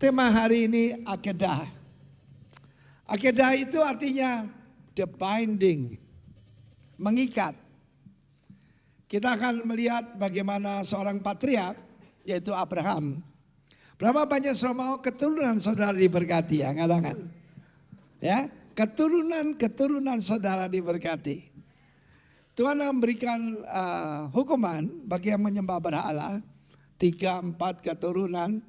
Tema hari ini akedah. Akedah itu artinya the binding, mengikat. Kita akan melihat bagaimana seorang patriark, yaitu Abraham. Berapa banyak saudara mau keturunan saudara diberkati, angkat-angkat. Ya, keturunan saudara diberkati. Tuhan memberikan hukuman bagi yang menyembah berhala, 3-4 keturunan.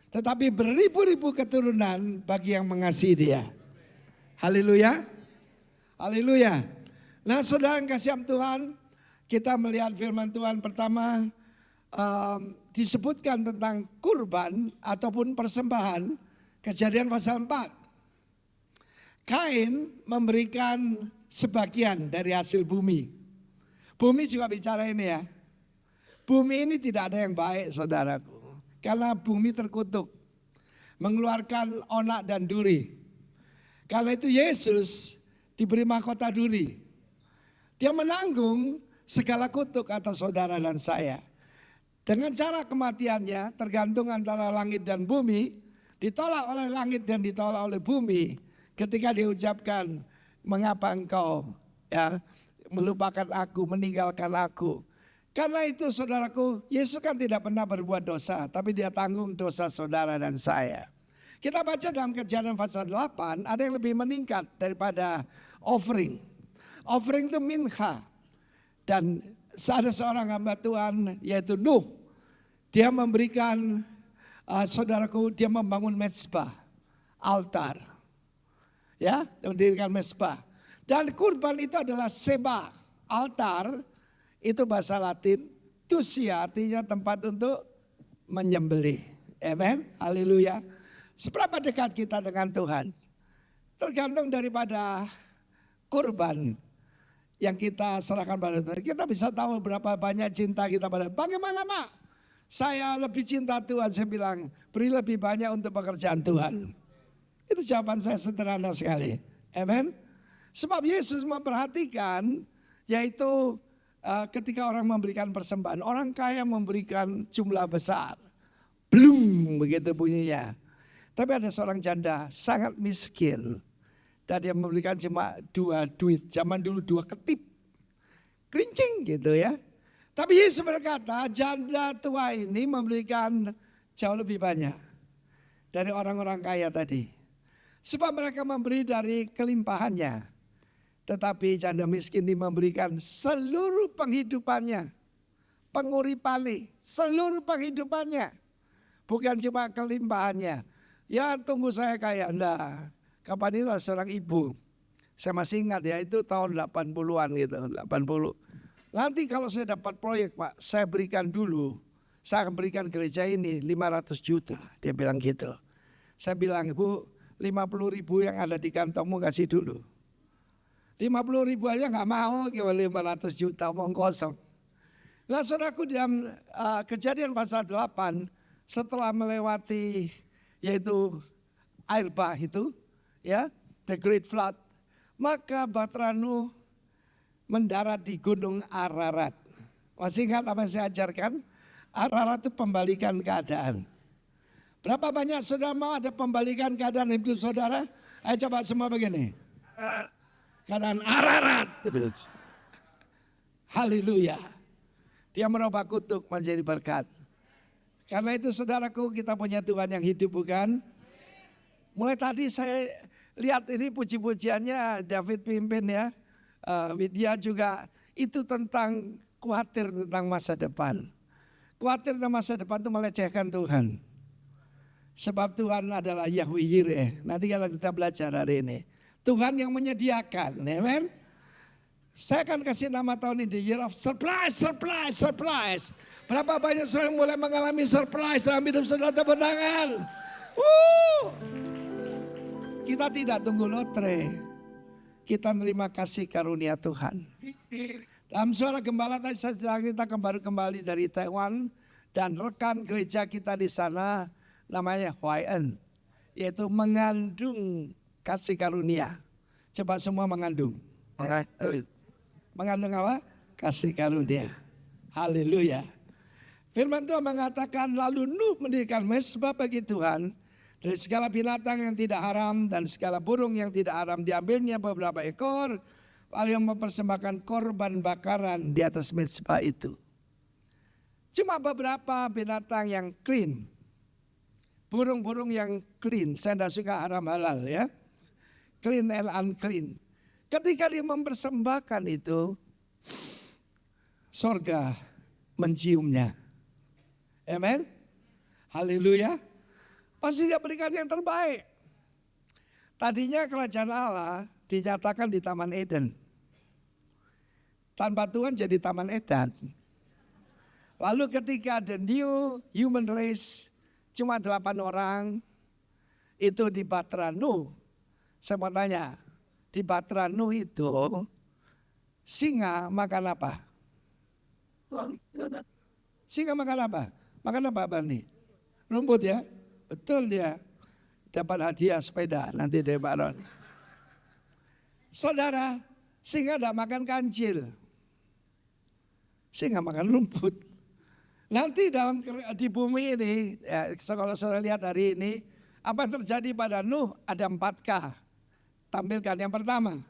Tetapi beribu-ribu keturunan bagi yang mengasihi dia. Haleluya. Haleluya. Nah saudara yang kasih Tuhan, kita melihat firman Tuhan pertama disebutkan tentang kurban ataupun persembahan. Kejadian pasal 4. Kain memberikan sebagian dari hasil bumi. Bumi juga bicara ini ya. Bumi ini tidak ada yang baik saudaraku. Karena bumi terkutuk, mengeluarkan onak dan duri. Karena itu Yesus diberi mahkota duri. Dia menanggung segala kutuk atas saudara dan saya. Dengan cara kematiannya tergantung antara langit dan bumi. Ditolak oleh langit dan ditolak oleh bumi. Ketika diucapkan, mengapa engkau ya melupakan aku, meninggalkan aku. Karena itu saudaraku, Yesus kan tidak pernah berbuat dosa, tapi dia tanggung dosa saudara dan saya. Kita baca dalam Kejadian pasal 8, ada yang lebih meningkat daripada offering. Offering itu minha. Dan ada seorang hamba Tuhan yaitu Nuh. Dia memberikan, saudaraku, dia membangun mezbah, altar. Ya, mendirikan mezbah. Dan kurban itu adalah seba, altar. Itu bahasa Latin, tusia artinya tempat untuk menyembelih. Amen, haleluya. Seberapa dekat kita dengan Tuhan? Tergantung daripada kurban yang kita serahkan pada Tuhan. Kita bisa tahu berapa banyak cinta kita pada Tuhan. Bagaimana Mak? Saya lebih cinta Tuhan, saya bilang beri lebih banyak untuk pekerjaan Tuhan. Itu jawaban saya sederhana sekali. Amen. Sebab Yesus memperhatikan yaitu ketika orang memberikan persembahan, orang kaya memberikan jumlah besar. Blum, begitu bunyinya. Tapi ada seorang janda sangat miskin. Dan dia memberikan cuma 2 duit. Zaman dulu 2 ketip. Kerincing gitu ya. Tapi Yesus berkata janda tua ini memberikan jauh lebih banyak. Dari orang-orang kaya tadi. Sebab mereka memberi dari kelimpahannya. Tetapi janda miskin ini memberikan seluruh penghidupannya. Penguripane, seluruh penghidupannya. Bukan cuma kelimpahannya. Ya tunggu saya kaya, enggak. Kapan itu ada seorang ibu. Saya masih ingat ya itu tahun 80-an gitu, 80. Nanti kalau saya dapat proyek Pak, saya berikan dulu. Saya akan berikan gereja ini 500 juta. Dia bilang gitu. Saya bilang Bu, 50.000 yang ada di kantongmu kasih dulu. 50.000 aja gak mau, 500 juta omong kosong. Nah saudaraku dalam Kejadian pasal 8, setelah melewati yaitu air bah itu, ya, the great flood, maka Bahtera Nuh mendarat di gunung Ararat. Masih ingat apa yang saya ajarkan? Ararat itu pembalikan keadaan. Berapa banyak saudara mau ada pembalikan keadaan hidup saudara? Ayo coba semua begini. Keadaan Ararat. Haleluya. Dia merubah kutuk menjadi berkat. Karena itu saudaraku kita punya Tuhan yang hidup bukan? Mulai tadi saya lihat ini puji-pujiannya David pimpin ya. Widya juga itu tentang khawatir tentang masa depan. Khawatir tentang masa depan itu melecehkan Tuhan. Sebab Tuhan adalah Yahweh Yireh. Nanti kalau kita belajar hari ini. Tuhan yang menyediakan, amen. Saya akan kasih nama tahun ini, the year of surprise, surprise, surprise. Berapa banyak saudara mulai mengalami surprise dalam hidup saudara, tepuk tangan. Kita tidak tunggu lotre, kita terima kasih karunia Tuhan. Dalam suara gembala tadi kita baru kembali dari Taiwan dan rekan gereja kita di sana namanya Huayan, yaitu mengandung kasih karunia. Coba semua mengandung. Mengandung apa? Kasih karunia. Haleluya. Firman Tuhan mengatakan lalu Nuh mendirikan mezbah bagi Tuhan Dari segala binatang yang tidak haram dan segala burung yang tidak haram diambilnya beberapa ekor. Lalu yang mempersembahkan korban bakaran di atas mezbah itu. Cuma beberapa binatang yang clean. Burung-burung yang clean. Saya tidak suka haram halal ya. Clean and unclean. Ketika dia mempersembahkan itu, sorga menciumnya. Amen. Haleluya. Pasti dia berikan yang terbaik. Tadinya kerajaan Allah dinyatakan di Taman Eden. Tanpa Tuhan jadi Taman Eden. Lalu ketika the new human race cuma 8 orang, itu di Batra Nuh. Saya mau tanya, di Batra Nuh itu singa makan apa? Singa makan apa? Makan apa Bani? Rumput ya? Betul dia. Dapat hadiah sepeda nanti dari Pak Ron. Saudara, singa tidak makan kancil. Singa makan rumput. Nanti di bumi ini, ya, kalau saudara lihat hari ini, apa yang terjadi pada Nuh ada 4K. Tampilkan yang pertama.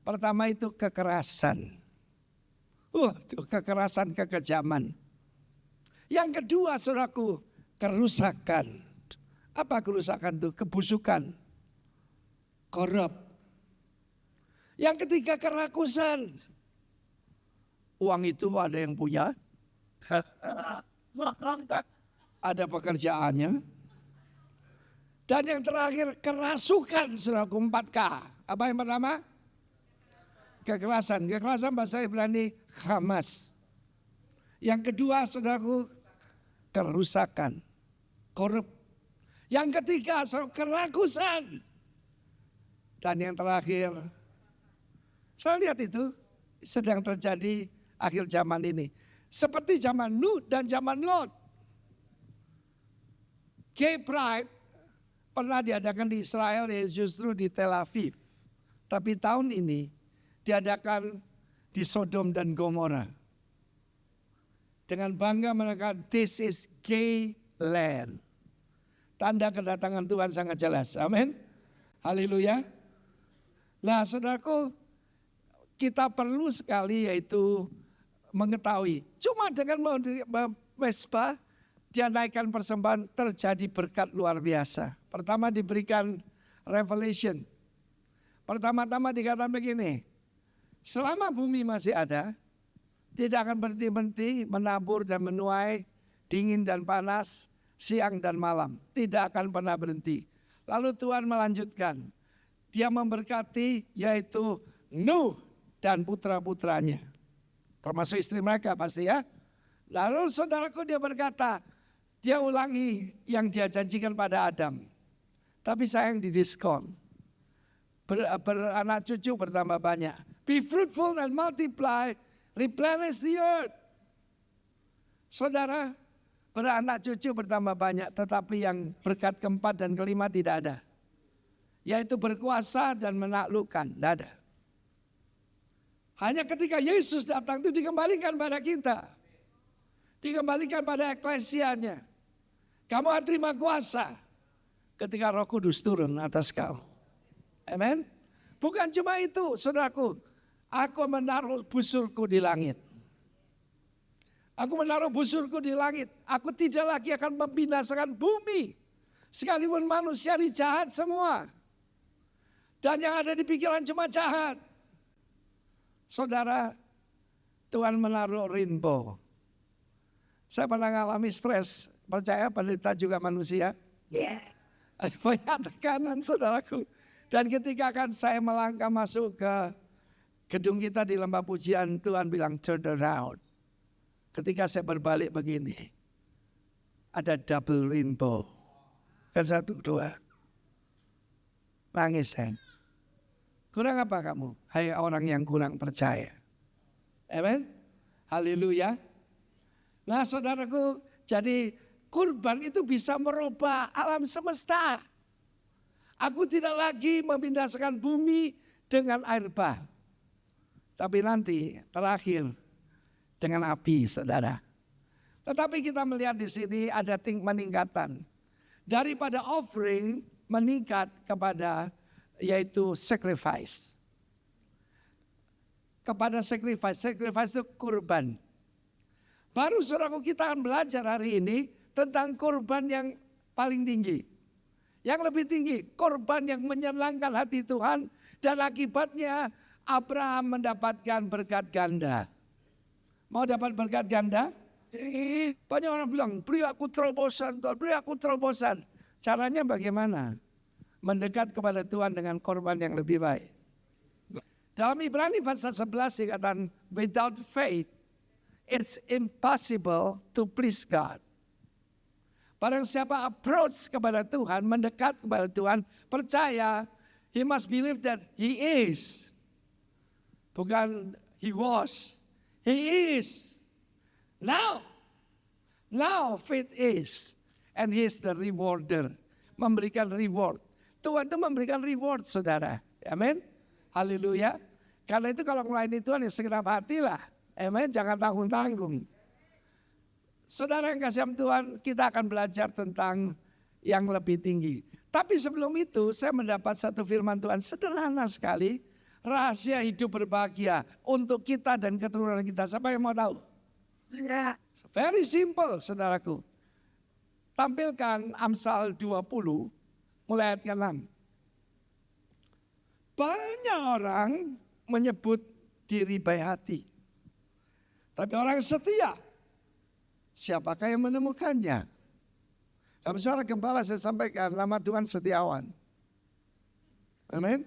Pertama itu kekerasan. Kekerasan, kekejaman. Yang kedua saudaraku, kerusakan. Apa kerusakan itu? Kebusukan. Korup. Yang ketiga kerakusan. Uang itu ada yang punya. Ada pekerjaannya. Dan yang terakhir kerasukan, saudaraku, 4K. Apa yang pertama? Kekerasan. Kekerasan bahasa Ibrani Hamas. Yang kedua, saudaraku, kerusakan. Korup. Yang ketiga, kerakusan. Dan yang terakhir, saya lihat itu sedang terjadi akhir zaman ini. Seperti zaman Nuh dan zaman Lot. Gay Pride pernah diadakan di Israel, ya justru di Tel Aviv. Tapi tahun ini diadakan di Sodom dan Gomora. Dengan bangga mereka, this is gay land. Tanda kedatangan Tuhan sangat jelas. Amin. Haleluya. Nah saudaraku, kita perlu sekali yaitu mengetahui. Cuma dengan mezbah, dia naikkan persembahan, terjadi berkat luar biasa. Pertama diberikan revelation. Pertama-tama dikatakan begini, selama bumi masih ada, tidak akan berhenti-henti menabur dan menuai, dingin dan panas, siang dan malam. Tidak akan pernah berhenti. Lalu Tuhan melanjutkan, dia memberkati yaitu Nuh dan putra-putranya. Termasuk istri mereka pasti ya. Lalu saudaraku dia berkata, dia ulangi yang dia janjikan pada Adam. Tapi sayang didiskon. Beranak cucu bertambah banyak. Be fruitful and multiply, replenish the earth. Saudara, beranak cucu bertambah banyak, tetapi yang berkat keempat dan kelima tidak ada. Yaitu berkuasa dan menaklukkan, tidak ada. Hanya ketika Yesus datang itu dikembalikan pada kita. Dikembalikan pada eklesianya. Kamu akan terima kuasa ketika Roh Kudus turun atas kamu. Amen. Bukan cuma itu, saudaraku. Aku menaruh busurku di langit. Aku menaruh busurku di langit. Aku tidak lagi akan membinasakan bumi. Sekalipun manusia jahat semua. Dan yang ada di pikiran cuma jahat. Saudara, Tuhan menaruh rainbow. Saya pernah mengalami stres. Percaya pendeta juga manusia? Yeah. Banyak tekanan saudaraku. Dan ketika kan saya melangkah masuk ke gedung kita di lembah pujian, Tuhan bilang turn around. Ketika saya berbalik begini, ada double rainbow. Kan 1, 2. Nangis saya. Kurang apa kamu? Hai orang yang kurang percaya. Amen. Haleluya. Nah saudaraku, jadi kurban itu bisa merubah alam semesta. Aku tidak lagi membinasakan bumi dengan air bah. Tapi nanti terakhir dengan api, saudara. Tetapi kita melihat di sini ada peningkatan. Daripada offering meningkat kepada yaitu sacrifice. Kepada sacrifice itu kurban. Baru saudaraku kita akan belajar hari ini tentang kurban yang paling tinggi. Yang lebih tinggi, korban yang menyenangkan hati Tuhan dan akibatnya Abraham mendapatkan berkat ganda. Mau dapat berkat ganda? Banyak orang bilang, beri aku terobosan, Tuhan, beri aku terobosan. Caranya bagaimana? Mendekat kepada Tuhan dengan korban yang lebih baik. Dalam Ibrani pasal 11 dikatakan, without faith, it's impossible to please God. Barang siapa approach kepada Tuhan, mendekat kepada Tuhan, percaya, he must believe that he is. Bukan he was, he is. Now faith is. And he is the rewarder. Memberikan reward. Tuhan itu memberikan reward, saudara. Amin. Haleluya. Karena itu kalau melayani Tuhan ya segenap hatilah. Amin. Jangan tanggung-tanggung. Saudara yang kasih Tuhan, kita akan belajar tentang yang lebih tinggi. Tapi sebelum itu saya mendapat satu firman Tuhan sederhana sekali. Rahasia hidup berbahagia untuk kita dan keturunan kita. Siapa yang mau tahu? Very simple, saudaraku. Tampilkan Amsal 20 mulai ayat ke-6. Banyak orang menyebut diri baik hati. Tapi orang setia, siapakah yang menemukannya? Dalam suara gembala saya sampaikan, nama Tuhan Setiawan. Amin.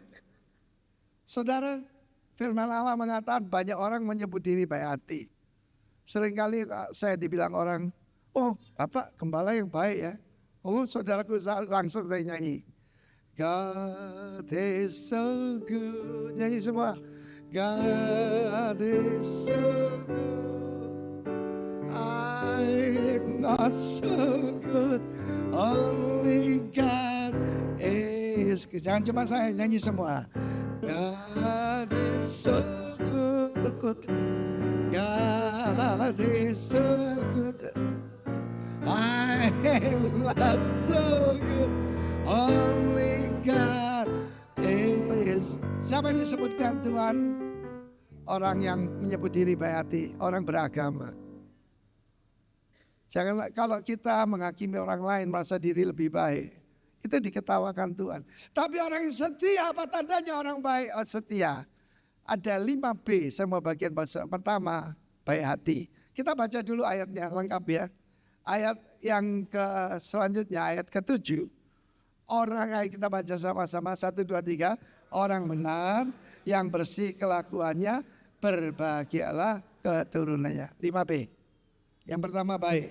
Saudara, firman Allah mengatakan banyak orang menyebut diri baik hati. Seringkali saya dibilang orang, oh Bapak gembala yang baik ya. Oh saudaraku langsung saya nyanyi. God is so good. Nyanyi semua. God is so good. I'm not so good. Only God is good. Jangan cuma saya nyanyi semua. God is so good. God is so good. I'm not so good. Only God is. Siapa yang disebutkan Tuhan? Orang yang menyebut diri baik hati, orang beragama. Jangan kalau kita menghakimi orang lain merasa diri lebih baik, itu diketawakan Tuhan. Tapi orang yang setia, apa tandanya orang baik? Oh, setia. Ada 5B, saya mau bagian pertama, baik hati. Kita baca dulu ayatnya lengkap ya. Ayat yang selanjutnya, ayat ke-7. Orang, ayo kita baca sama-sama, 1, 2, 3. Orang benar, yang bersih kelakuannya, berbahagialah keturunannya. 5B. Yang pertama baik.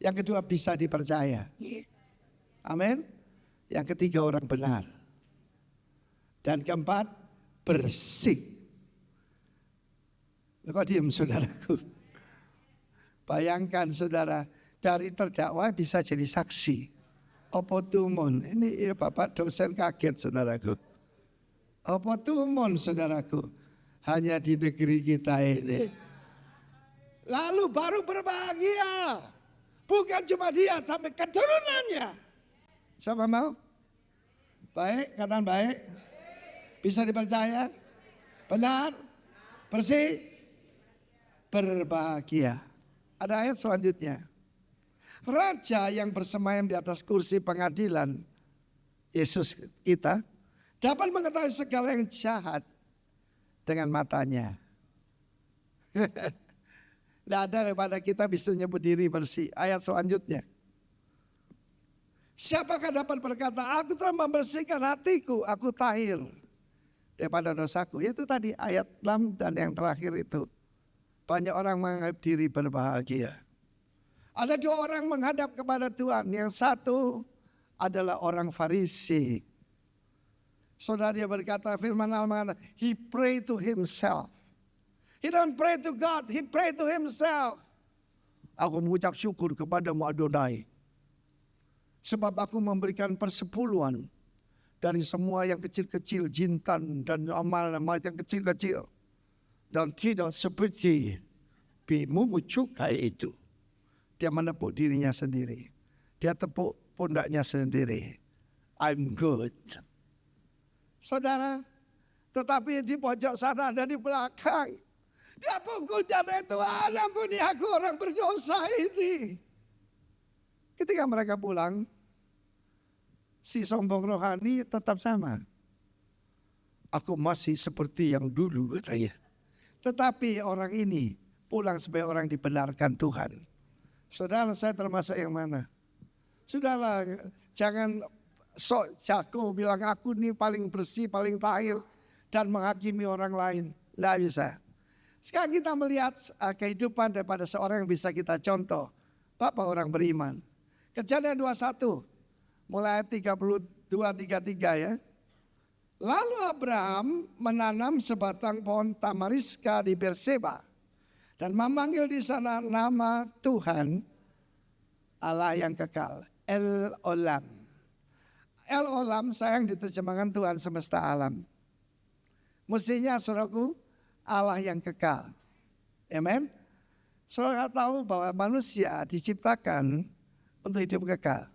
Yang kedua bisa dipercaya. Amin. Yang ketiga orang benar. Dan keempat, bersih. Kok diam saudaraku? Bayangkan saudara, dari terdakwa bisa jadi saksi. Opotumon, ini ya Bapak dosen kaget saudaraku. Opotumon saudaraku, hanya di negeri kita ini. Lalu baru berbahagia. Bukan cuma dia, sampai keturunannya. Siapa mau? Baik, katakan baik. Bisa dipercaya, benar, bersih, berbahagia. Ada ayat selanjutnya. Raja yang bersemayam di atas kursi pengadilan, Yesus kita, dapat mengetahui segala yang jahat dengan matanya. Tidak ada daripada kita bisa nyebut diri bersih. Ayat selanjutnya. Siapakah dapat berkata, aku telah membersihkan hatiku, aku tahir daripada dosaku. Itu tadi ayat 6 dan yang terakhir itu. Banyak orang menganggap diri berbahagia. Ada 2 orang menghadap kepada Tuhan. Yang satu adalah orang Farisi. Saudara dia berkata, firman Allah mengatakan, he pray to himself. He don't pray to God, he pray to himself. Aku mengucap syukur kepadamu Adonai. Sebab aku memberikan persepuluhan dari semua yang kecil-kecil, jintan dan amal-amal yang kecil-kecil. Dan tidak seperti memungut cukai itu. Dia menepuk dirinya sendiri. Dia tepuk pundaknya sendiri. I'm good. Saudara, tetapi di pojok sana ada di belakang. Dia pukul jana, Tuhan ampuni aku orang berdosa ini. Ketika mereka pulang, si sombong rohani tetap sama. Aku masih seperti yang dulu katanya. Tetapi orang ini pulang sebagai orang dibenarkan Tuhan. Saudara, saya termasuk yang mana? Sudahlah, jangan sok jago bilang aku ini paling bersih, paling tahir dan menghakimi orang lain. Tidak bisa. Sekarang kita melihat kehidupan daripada seorang yang bisa kita contoh. Bapak orang beriman. Kejadian 21 mulai 32-33 ya. Lalu Abraham menanam sebatang pohon tamariska di Berseba dan memanggil di sana nama Tuhan Allah yang kekal, El Olam. El Olam sayang diterjemahkan Tuhan semesta alam. Mestinya saudaraku Allah yang kekal. Amen. Saudara tahu bahwa manusia diciptakan untuk hidup kekal.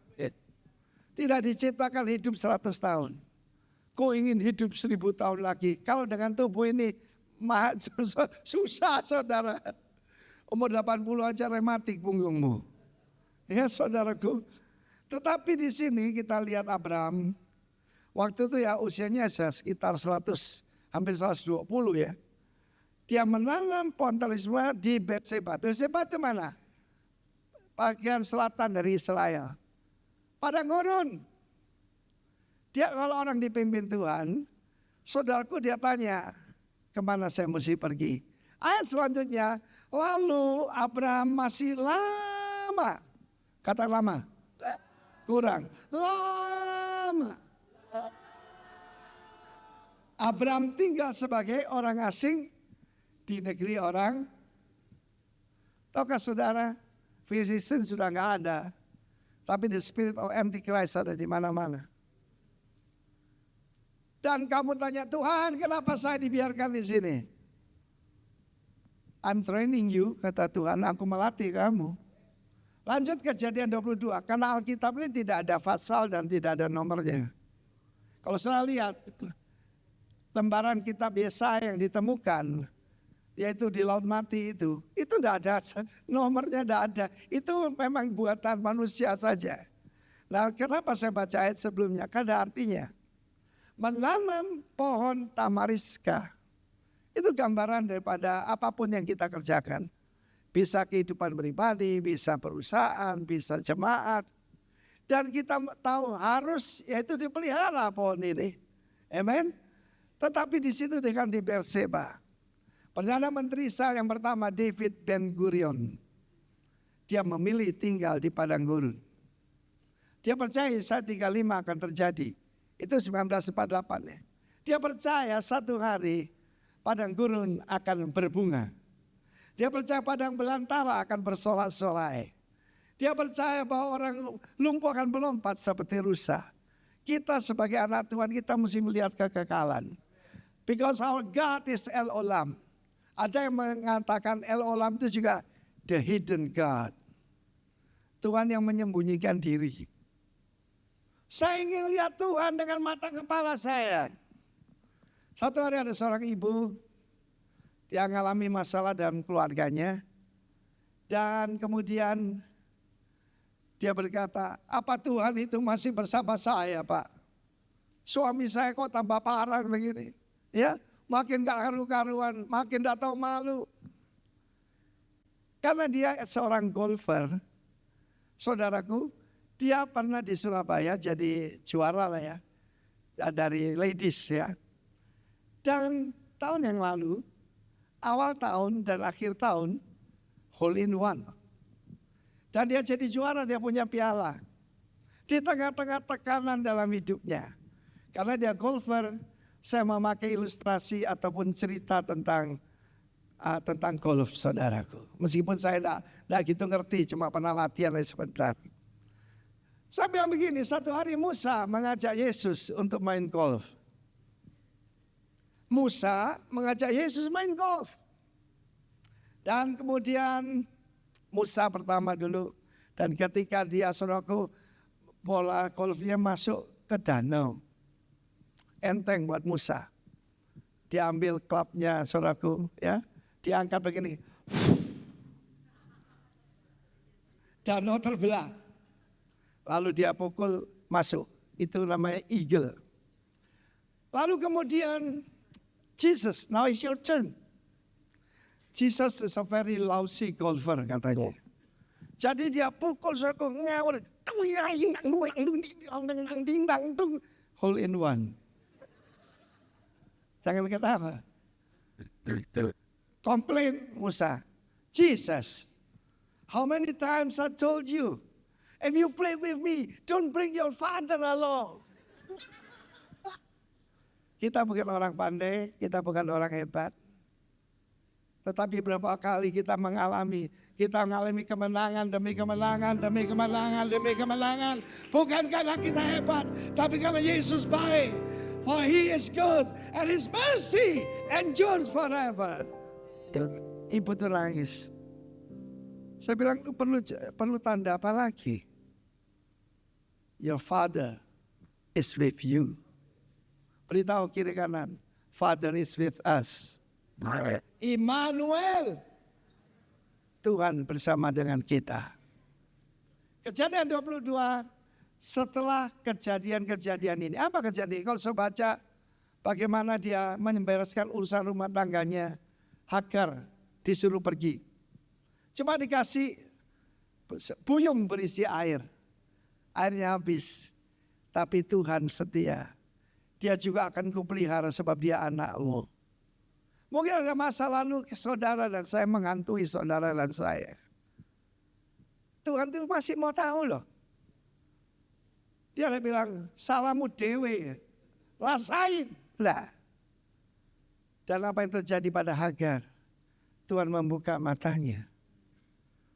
Tidak diciptakan hidup 100 tahun. Kau ingin hidup 1000 tahun lagi. Kalau dengan tubuh ini susah saudara. Umur 80 aja rematik punggungmu. Ya saudaraku. Tetapi di sini kita lihat Abraham. Waktu itu ya usianya sekitar 100, hampir 120 ya. Dia menanam pohon tamariska di Berseba. Berseba itu mana? Bagian selatan dari Israel. Padang gurun. Dia kalau orang dipimpin Tuhan, saudaraku dia tanya, kemana saya mesti pergi? Ayat selanjutnya, lalu Abraham masih lama. Kata lama? Kurang. Lama. Abraham tinggal sebagai orang asing di negeri orang. Tahukah saudara, physician sudah nggak ada. Tapi the spirit of Antichrist ada di mana-mana. Dan kamu tanya, Tuhan kenapa saya dibiarkan di sini? I'm training you, kata Tuhan, aku melatih kamu. Lanjut Kejadian 22, karena Alkitab ini tidak ada pasal dan tidak ada nomornya. Kalau saudara lihat, lembaran kitab Yesaya yang ditemukan, yaitu di Laut Mati itu tidak ada, nomornya tidak ada. Itu memang buatan manusia saja. Nah kenapa saya baca ayat sebelumnya? Karena artinya, menanam pohon tamariska, itu gambaran daripada apapun yang kita kerjakan. Bisa kehidupan pribadi, bisa perusahaan, bisa jemaat. Dan kita tahu harus yaitu dipelihara pohon ini. Amen. Tetapi di situ dengan di Berseba. Perdana Menteri Israel yang pertama David Ben-Gurion. Dia memilih tinggal di padang gurun. Dia percaya Yesaya 35 akan terjadi. Itu 1948 ya. Dia percaya satu hari padang gurun akan berbunga. Dia percaya padang belantara akan bersolak-solai. Dia percaya bahwa orang lumpuh akan melompat seperti rusa. Kita sebagai anak Tuhan kita mesti melihat kekekalan. Because our God is El Olam. Ada yang mengatakan El Olam itu juga the hidden God. Tuhan yang menyembunyikan diri. Saya ingin lihat Tuhan dengan mata kepala saya. Satu hari ada seorang ibu, dia mengalami masalah dalam keluarganya. Dan kemudian dia berkata, apa Tuhan itu masih bersama saya Pak? Suami saya kok tambah parah begini. Ya, makin gak karu-karuan, makin gak tahu malu. Karena dia seorang golfer, saudaraku, dia pernah di Surabaya jadi juara lah ya, dari ladies ya. Dan tahun yang lalu, awal tahun dan akhir tahun, hole in one. Dan dia jadi juara, dia punya piala. Di tengah-tengah tekanan dalam hidupnya. Karena dia golfer, saya memakai ilustrasi ataupun cerita tentang golf saudaraku. Meskipun saya tidak gitu ngerti, cuma pernah latihan sebentar. Saya bilang begini, satu hari Musa mengajak Yesus untuk main golf. Musa mengajak Yesus main golf. Dan kemudian Musa pertama dulu. Dan ketika dia saudaraku bola golfnya masuk ke danau. Enteng buat Musa. Diambil klubnya saudaraku, ya, diangkat begini. Danau terbelah. Lalu dia pukul masuk. Itu namanya eagle. Lalu kemudian Jesus, now it's your turn. Jesus is a very lousy golfer katanya. Jadi dia pukul saudaraku ngawur. Hole in one. Jangan ketawa. Komplain Musa. Jesus, how many times I told you, if you play with me, don't bring your father along. Kita bukan orang pandai, kita bukan orang hebat. Tetapi berapa kali kita mengalami kemenangan demi kemenangan, demi kemenangan, demi kemenangan. Bukan karena kita hebat, tapi karena Yesus baik. For He is good and His mercy endures forever. Ibu tuh nangis. Saya bilang itu perlu tanda apa lagi? Your father is with you. Beritahu kiri kanan, Father is with us. Immanuel, Tuhan bersama dengan kita. Kejadian 22, setelah kejadian-kejadian ini, apa kejadian? Kalau saya baca bagaimana dia membereskan urusan rumah tangganya, Hagar disuruh pergi. Cuma dikasih buyung berisi air. Airnya habis. Tapi Tuhan setia. Dia juga akan kupelihara sebab dia anakmu. Mungkin ada masa lalu saudara dan saya menghantui saudara dan saya. Tuhan itu masih mau tahu loh. Dia bilang, salahmu dewe, rasain lah. Dan apa yang terjadi pada Hagar? Tuhan membuka matanya.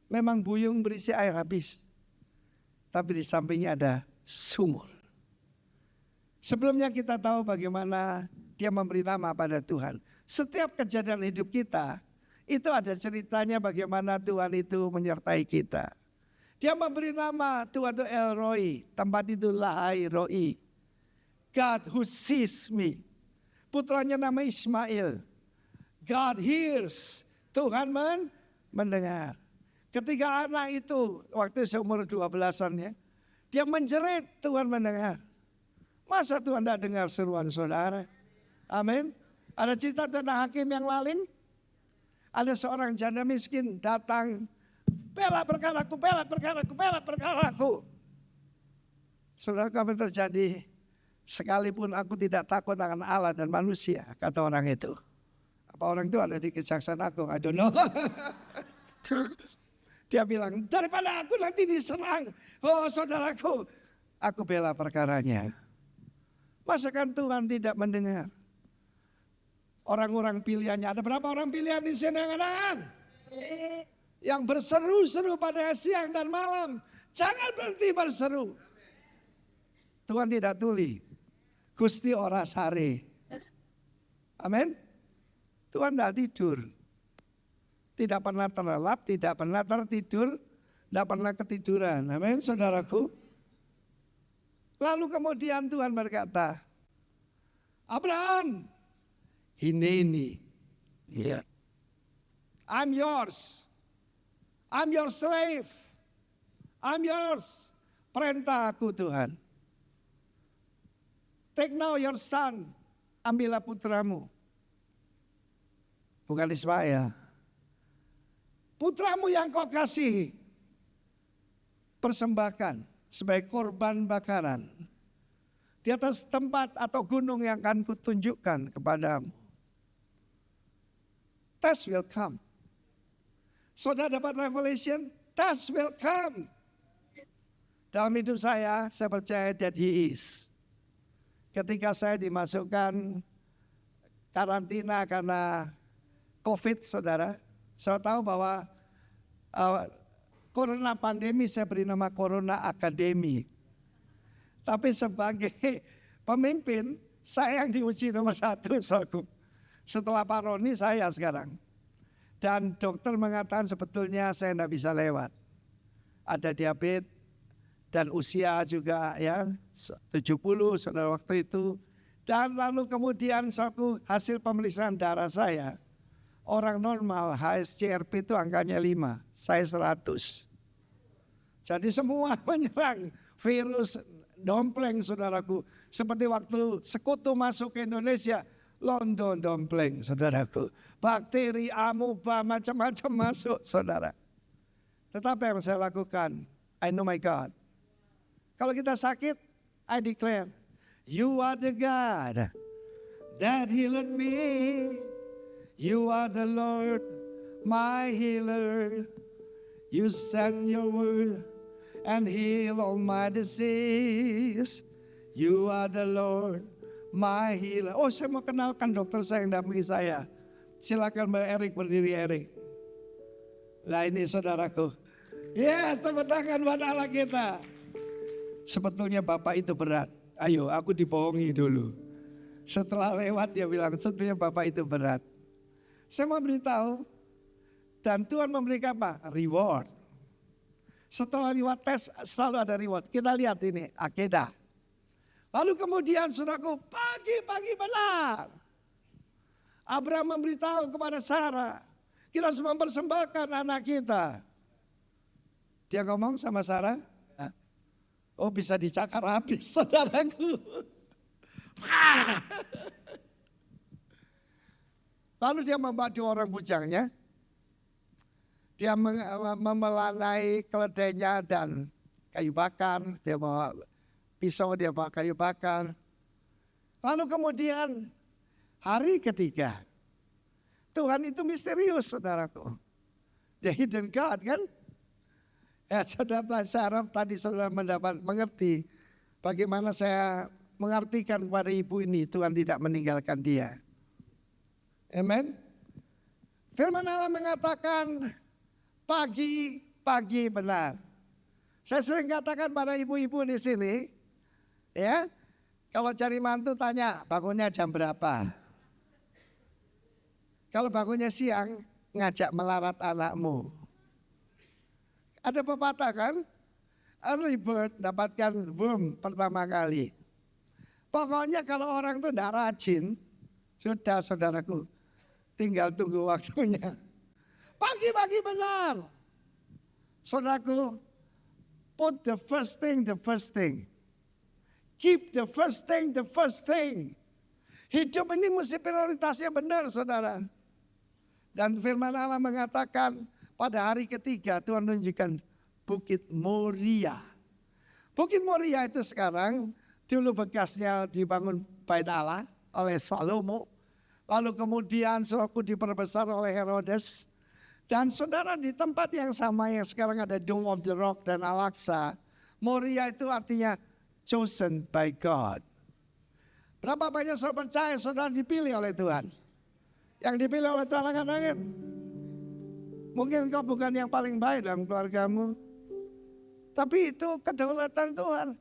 Memang buyung berisi air habis. Tapi di sampingnya ada sumur. Sebelumnya kita tahu bagaimana dia memberi nama pada Tuhan. Setiap kejadian hidup kita, itu ada ceritanya bagaimana Tuhan itu menyertai kita. Dia memberi nama Tuhan itu El Roi, tempat itu Lahai Roi. God who sees me. Putranya nama Ismail. God hears, Tuhan mendengar. Ketika anak itu, waktu seumur 12-an ya, dia menjerit, Tuhan mendengar. Masa Tuhan tidak dengar seruan saudara? Amin. Ada cerita tentang hakim yang lalim. Ada seorang janda miskin datang. Bela perkaraku, bela perkaraku, bela perkaraku. Saudara, apa yang terjadi? Sekalipun aku tidak takut akan Allah dan manusia, kata orang itu. Apa orang itu ada di Kejaksaan Agung? I don't know. Dia bilang, daripada aku nanti diserang. Oh saudaraku, aku bela perkaranya. Masakan Tuhan tidak mendengar? Orang-orang pilihannya, ada berapa orang pilihan di sini yang berseru-seru pada siang dan malam? Jangan berhenti berseru. Tuhan tidak tuli. Gusti ora sare. Amin. Tuhan tidak tidur. Tidak pernah terlelap, tidak pernah tertidur, tidak pernah ketiduran. Amin, saudaraku. Lalu kemudian Tuhan berkata, Abraham, hineni, I'm yours, I'm your slave, I'm yours. Perintah aku Tuhan. Take now your son, ambillah putramu. Bukan Ismail. Putramu yang kau kasih, persembahkan sebagai korban bakaran di atas tempat atau gunung yang akan kutunjukkan kepadamu. Test will come. Saudara dapat revelation, test will come. Dalam hidup saya percaya that he is. Ketika saya dimasukkan karantina karena COVID, saudara, saya tahu bahwa Corona pandemi saya beri nama Corona Akademi. Tapi sebagai pemimpin, saya yang diuji nomor 1. Setelah Pak Roni saya sekarang. Dan dokter mengatakan sebetulnya saya tidak bisa lewat. Ada diabetes dan usia juga ya 70 saudara waktu itu. Dan lalu kemudian suatu hasil pemeriksaan darah saya, orang normal HSCRP itu angkanya 5, saya 100. Jadi semua menyerang virus dompleng saudaraku. Seperti waktu sekutu masuk ke Indonesia, London dompleng saudaraku. Bakteri, amuba, macam-macam masuk saudara. Tetapi yang saya lakukan, I know my God. Kalau kita sakit, I declare, You are the God that healed me. You are the Lord, my healer. You send your word and heal all my disease. You are the Lord, my healer. Oh, saya mau kenalkan dokter saya yang dampingi saya. Silakan Mbak Erik, berdiri Erik. Nah ini saudaraku. Yes, tepuk tangan buat Allah kita. Sebetulnya Bapak itu berat. Ayo, aku dibohongi dulu. Setelah lewat dia bilang, sebetulnya Bapak itu berat. Saya mau beritahu, dan Tuhan memberikan apa? Reward. Setelah lewat tes, selalu ada reward. Kita lihat ini, akedah. Lalu kemudian saudaraku, pagi-pagi benar. Abraham memberitahu kepada Sarah, kita harus mempersembahkan anak kita. Dia ngomong sama Sarah, oh bisa dicakar habis saudaraku. Lalu dia membawa 2 orang bujangnya. Dia memelanai keledainya dan kayu bakar. Dia bawa pisau, dia bawa kayu bakar. Lalu kemudian hari ketiga. Tuhan itu misterius saudaraku. The hidden God kan. Ya saudara, saya harap tadi saudara mengerti bagaimana saya mengartikan kepada ibu ini Tuhan tidak meninggalkan dia. Amen. Firman Allah mengatakan pagi benar. Saya sering katakan pada ibu-ibu di sini, ya, kalau cari mantu tanya bangunnya jam berapa. Kalau bangunnya siang, ngajak melarat anakmu. Ada pepatah kan, early bird dapatkan worm pertama kali. Pokoknya kalau orang itu tidak rajin, sudah saudaraku, tinggal tunggu waktunya. Pagi-pagi benar. Saudaraku, put the first thing. Keep the first thing. Hidup ini mesti prioritasnya benar saudara. Dan firman Allah mengatakan, pada hari ketiga Tuhan menunjukkan Bukit Moria. Bukit Moria itu sekarang dulu bekasnya dibangun Bait Allah oleh Salomo. Lalu kemudian suatu diperbesar oleh Herodes. Dan saudara di tempat yang sama yang sekarang ada Dome of the Rock dan Al-Aqsa. Moria itu artinya chosen by God. Berapa banyak saudara percaya saudara dipilih oleh Tuhan? Yang dipilih oleh Tuhan angkat tangan. Mungkin kau bukan yang paling baik dalam keluargamu. Tapi itu kedaulatan Tuhan.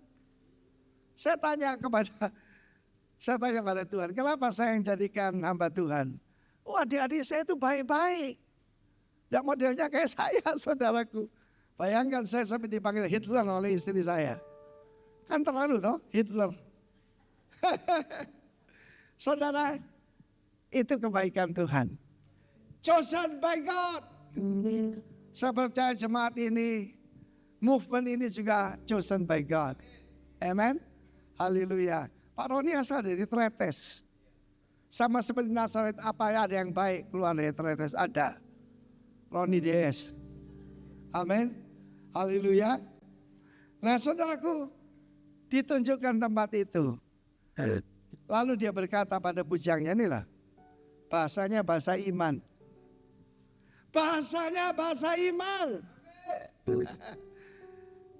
Saya tanya kepada Tuhan, kenapa saya yang jadikan hamba Tuhan? Oh adik-adik saya itu baik-baik. Dan modelnya kayak saya saudaraku. Bayangkan saya sampai dipanggil Hitler oleh istri saya. Kan terlalu toh Hitler. Saudara, itu kebaikan Tuhan. Chosen by God. Saya percaya jemaat ini, movement ini juga chosen by God. Amen. Haleluya. Pak Roni asal dari Tretes. Sama seperti Nazaret, apa ya ada yang baik keluar dari Tretes? Ada. Roni DS. Amin. Haleluya. Nah saudaraku, ditunjukkan tempat itu. Lalu dia berkata pada bujangnya, inilah bahasanya bahasa iman. Bahasanya bahasa iman.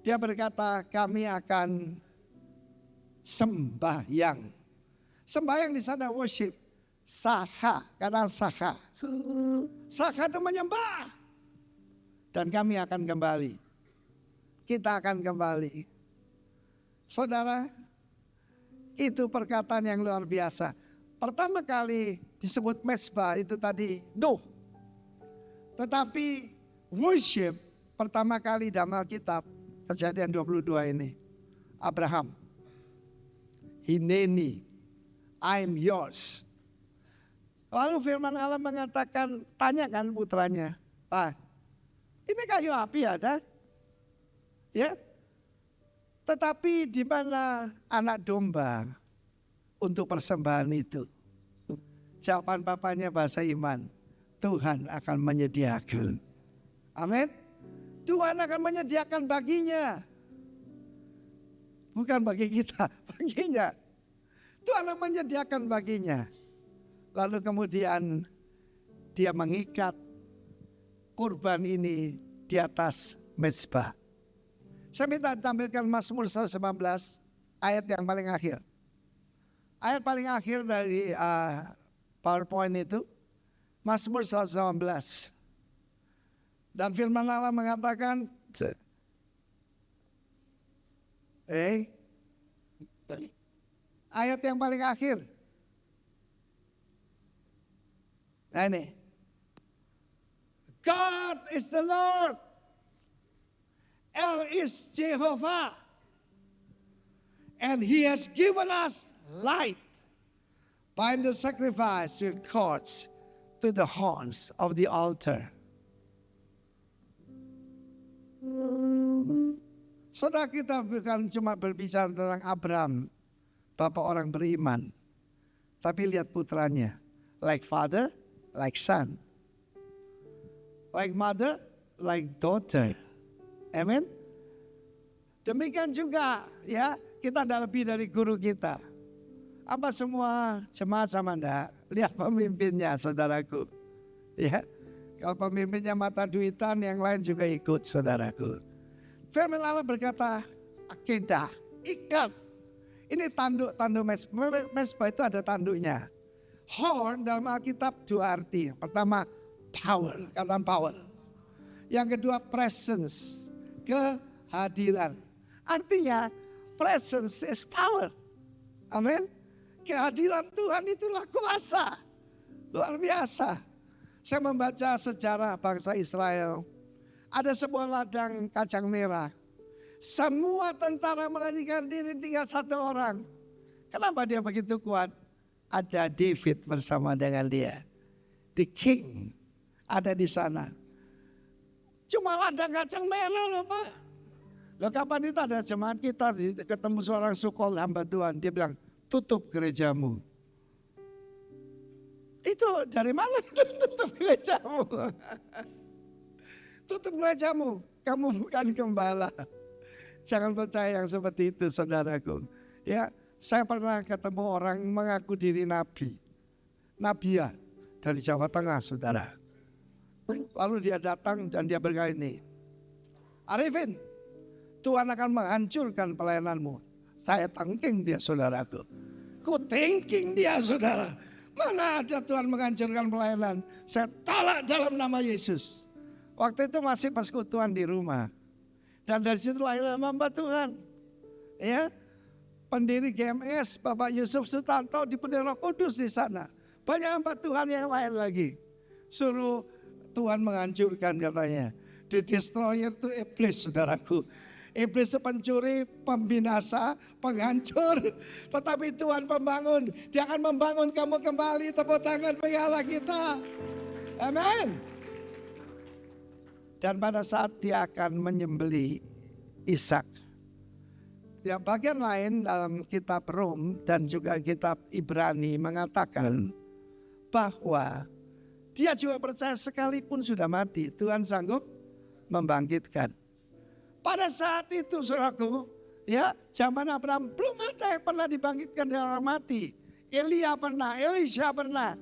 Dia berkata, kami akan sembahyang. Sembahyang di sana worship. Saka, karena saka. Saka itu menyembah. Dan kami akan kembali. Kita akan kembali. Saudara, itu perkataan yang luar biasa. Pertama kali disebut mesbah itu tadi Nuh. Tetapi worship pertama kali dalam Alkitab Kejadian 22 ini. Abraham. Hineni, I'm yours. Lalu firman Allah mengatakan, tanyakan putranya, Pak, ini kayu api ada? Ya. Tetapi di mana anak domba untuk persembahan itu? Jawaban papanya bahasa iman, Tuhan akan menyediakan. Amin. Tuhan akan menyediakan baginya. Bukan bagi kita, baginya. Tuhan akan menyediakan baginya. Lalu kemudian dia mengikat kurban ini di atas mezbah. Saya minta tampilkan Mazmur 119 ayat yang paling akhir. Ayat paling akhir dari PowerPoint itu Mazmur 119. Dan firman Allah mengatakan ayat yang paling akhir. Nah ini. God is the Lord. El is Jehovah. And He has given us light. Bind the sacrifice with cords to the horns of the altar. Saudara, kita bukan cuma berbicara tentang Abraham, bapak orang beriman. Tapi lihat putranya. Like father, like son. Like mother, like daughter. Amen. Demikian juga ya, kita ada lebih dari guru kita. Apa semua jemaat sama enggak? Lihat pemimpinnya, saudaraku. Ya, kalau pemimpinnya mata duitan, yang lain juga ikut, saudaraku. Firman Allah berkata, akedah, ikat. Ini tanduk mezbah itu ada tanduknya. Horn dalam Alkitab dua arti. Pertama, power, kata power. Yang kedua, presence, kehadiran. Artinya, presence is power. Amin. Kehadiran Tuhan itulah kuasa. Luar biasa. Saya membaca sejarah bangsa Israel. Ada sebuah ladang kacang merah. Semua tentara melarikan diri, tinggal satu orang. Kenapa dia begitu kuat? Ada David bersama dengan dia. The king ada di sana. Cuma ladang kacang merah loh Pak. Loh kapan itu ada jemaat kita ketemu seorang sukol hamba Tuhan. Dia bilang, tutup gerejamu. Itu dari mana tutup gerejamu? Tutup gerejamu. Kamu bukan gembala. Jangan percaya yang seperti itu, saudaraku. Ya, saya pernah ketemu orang mengaku diri nabi. Nabiya dari Jawa Tengah, saudara. Lalu dia datang dan dia berkata ini, Arifin, Tuhan akan menghancurkan pelayananmu. Saya tangking dia, saudaraku. Ku thinking dia, saudara. Mana ada Tuhan menghancurkan pelayanan? Saya tolak dalam nama Yesus. Waktu itu masih persekutuan di rumah. Dan dari situ lahirlah hamba Tuhan. Ya, pendiri GMS, Bapak Yusuf Sutanto dipenuhi Roh Kudus di sana. Banyak hamba Tuhan yang lain lagi. Suruh Tuhan menghancurkan katanya. The destroyer itu iblis, saudaraku. Iblis itu pencuri, pembinasa, penghancur. Tetapi Tuhan pembangun. Dia akan membangun kamu kembali. Tepuk tangan bagi Allah kita. Amin. Dan pada saat dia akan menyembelih Ishak. Yang bagian lain dalam kitab Rom dan juga kitab Ibrani mengatakan bahwa dia juga percaya sekalipun sudah mati, Tuhan sanggup membangkitkan. Pada saat itu saudaraku, ya zaman Abraham belum ada yang pernah dibangkitkan dari orang mati. Elia pernah, Elisha pernah,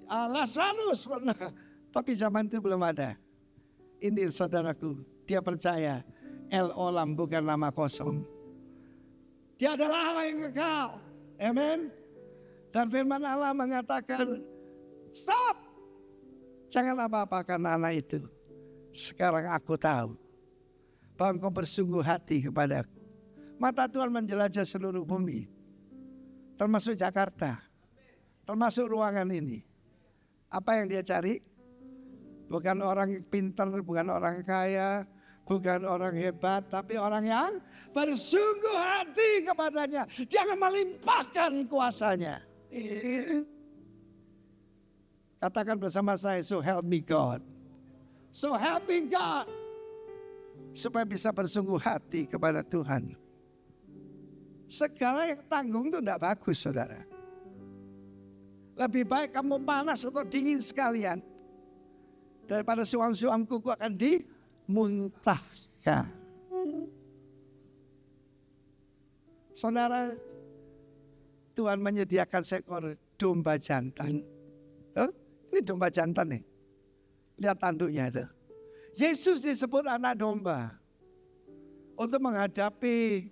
Lazarus pernah. Tapi zaman itu belum ada. Ini saudaraku, dia percaya El Olam bukan nama kosong. Dia adalah Allah yang kekal. Amen. Dan firman Allah mengatakan, stop. Jangan apa-apakan anak itu. Sekarang aku tahu bahwa engkau bersungguh hati kepadaku. Mata Tuhan menjelajah seluruh bumi. Termasuk Jakarta. Termasuk ruangan ini. Apa yang dia cari? Bukan orang pintar, bukan orang kaya, Bukan orang hebat, tapi orang yang bersungguh hati kepadanya. Dia akan melimpahkan kuasanya. Katakan bersama saya, so help me God. So help me God. Supaya bisa bersungguh hati kepada Tuhan. Segala yang tanggung itu tidak bagus, saudara. Lebih baik kamu panas atau dingin sekalian. Daripada suam-suam kuku akan dimuntahkan. Saudara, Tuhan menyediakan seekor domba jantan. Ini domba jantan nih. Lihat tanduknya itu. Yesus disebut anak domba. Untuk menghadapi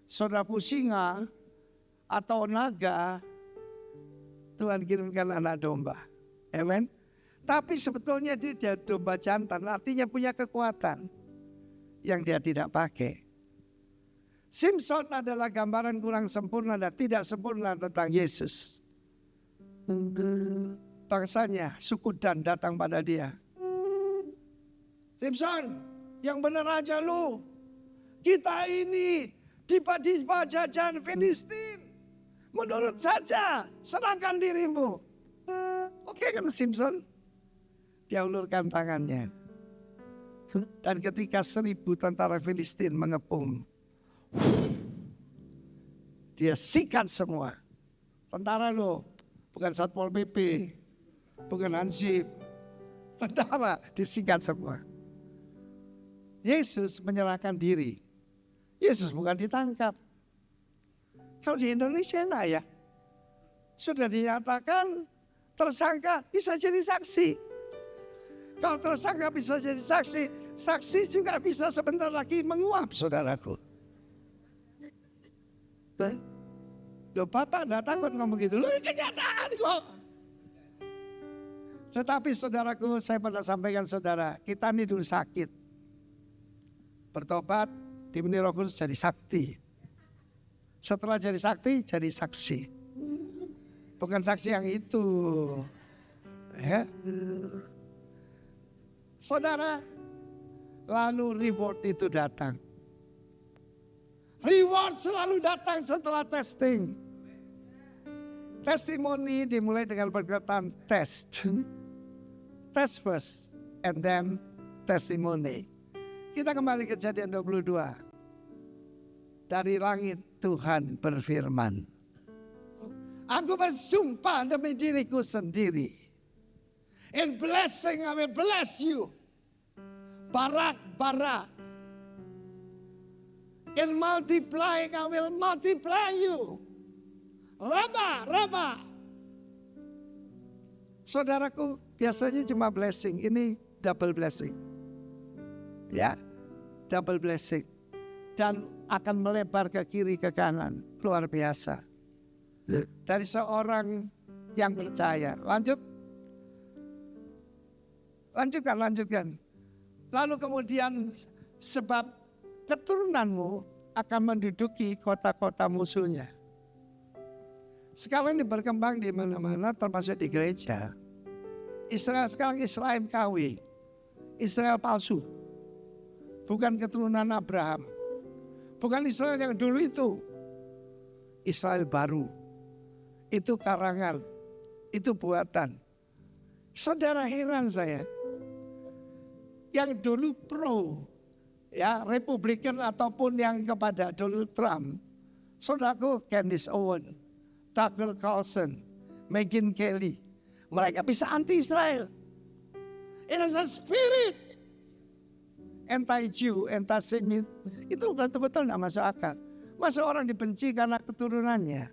saudaraku singa atau naga, Tuhan kirimkan anak domba. Amen. Tapi sebetulnya dia domba jantan, artinya punya kekuatan yang dia tidak pakai. Simpson adalah gambaran kurang sempurna dan tidak sempurna tentang Yesus. Bangsanya, suku Dan datang pada dia. Simpson, yang benar aja lu. Kita ini di pajajaran Filistin. Menurut saja, serahkan dirimu. Oke kan Simpson? Dia ulurkan tangannya. Dan ketika 1.000 tentara Filistin mengepung, dia sikat semua. Tentara lo, bukan Satpol PP, bukan Hansip. Tentara disikat semua. Yesus menyerahkan diri. Yesus bukan ditangkap. Kalau di Indonesia enak ya. Sudah dinyatakan tersangka bisa jadi saksi. Kalau tersangka bisa jadi saksi, saksi juga bisa sebentar lagi menguap, saudaraku. Loh, Bapak enggak takut ngomong gitu. Loh, kenyataan kok. Tetapi saudaraku, saya pernah sampaikan saudara, kita ini dulu sakit. Bertobat, dipenuhi Roh Kudus jadi sakti. Setelah jadi sakti, jadi saksi. Bukan saksi yang itu. Ya. Saudara, lalu reward itu datang. Reward selalu datang setelah testing. Testimoni dimulai dengan perkataan test. Test first and then testimony. Kita kembali ke Kejadian 22. Dari langit Tuhan berfirman. Aku bersumpah demi diriku sendiri. In blessing I will bless you. Barak, barak. In multiplying I will multiply you. Raba, raba. Saudaraku, biasanya cuma blessing. Ini double blessing. Ya, double blessing. Dan akan melebar ke kiri ke kanan. Luar biasa. Dari seorang yang percaya. Lanjutkan. Lalu kemudian sebab keturunanmu akan menduduki kota-kota musuhnya. Sekarang ini berkembang di mana-mana termasuk di gereja. Israel sekarang Israel KW. Israel palsu. Bukan keturunan Abraham. Bukan Israel yang dulu itu. Israel baru. Itu karangan. Itu buatan. Saudara, heran saya. Yang dulu pro, ya, Republikan ataupun yang kepada Donald Trump. Saudaraku, Candace Owen, Tucker Carlson, Megyn Kelly. Mereka bisa anti-Israel. It is a spirit. Anti-Jew, anti-Semit. Itu betul-betul tidak masuk akal. Masa orang dibenci karena keturunannya.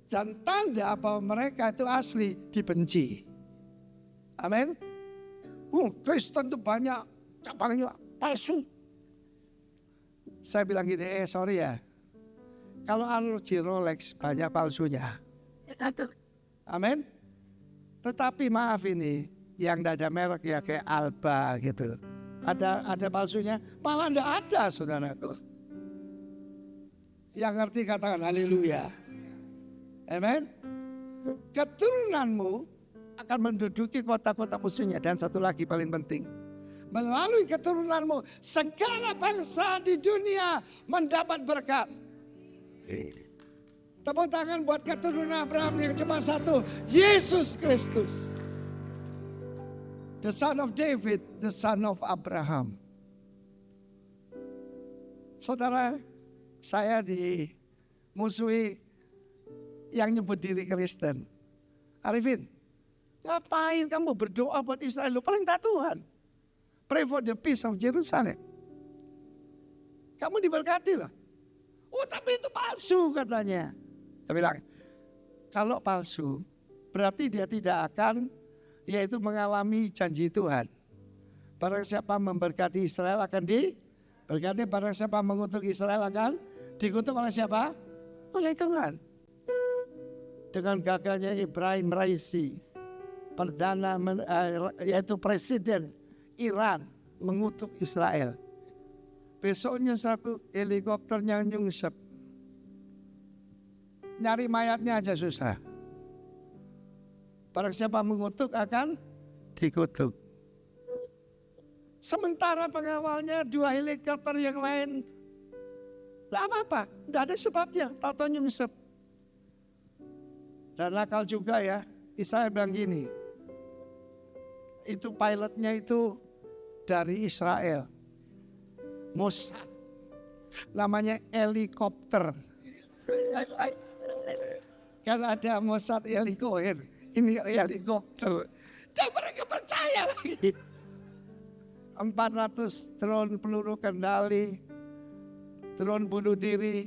Dan tanda bahwa mereka itu asli dibenci. Amin. Kristen itu banyak cabangnya palsu. Saya bilang gini, sorry ya. Kalau analogi Rolex banyak palsunya. Amin. Tetapi maaf ini, yang tidak ada merek ya kayak Alba gitu. Ada palsunya, malah tidak ada, saudaraku. Yang ngerti katakan haleluya. Amin. Keturunanmu akan menduduki kota-kota musuhnya. Dan satu lagi paling penting, Melalui keturunanmu segala bangsa di dunia mendapat berkat. Tepuk tangan buat keturunan Abraham yang cuma satu, Yesus Kristus. The son of David, the son of Abraham. Saudara, saya dimusuhi yang nyebut diri Kristen. Arifin, ngapain kamu berdoa buat Israel? Lu paling tak Tuhan. Pray for the peace of Jerusalem. Kamu diberkati loh. Oh tapi itu palsu katanya. Saya bilang, kalau palsu berarti dia tidak akan yaitu mengalami janji Tuhan. Barang siapa memberkati Israel akan diberkati. Barang siapa mengutuk Israel akan dikutuk oleh siapa? Oleh Tuhan. Dengan gagalnya Ibrahim Raisi, perdana yaitu presiden Iran mengutuk Israel. Besoknya satu helikopternya nyungsep. Nyari mayatnya aja susah. Barang siapa mengutuk akan dikutuk. Sementara pengawalnya 2 helikopter yang lain, tidak apa-apa, tidak ada sebabnya, tahu-tahu nyungsep. Dan nakal juga ya, Israel bilang gini, itu pilotnya itu dari Israel, Mossad, namanya helikopter. Kan ada Mossad helikopter, ini helikopter. Dan mereka percaya lagi. 400 drone peluru kendali, drone bunuh diri,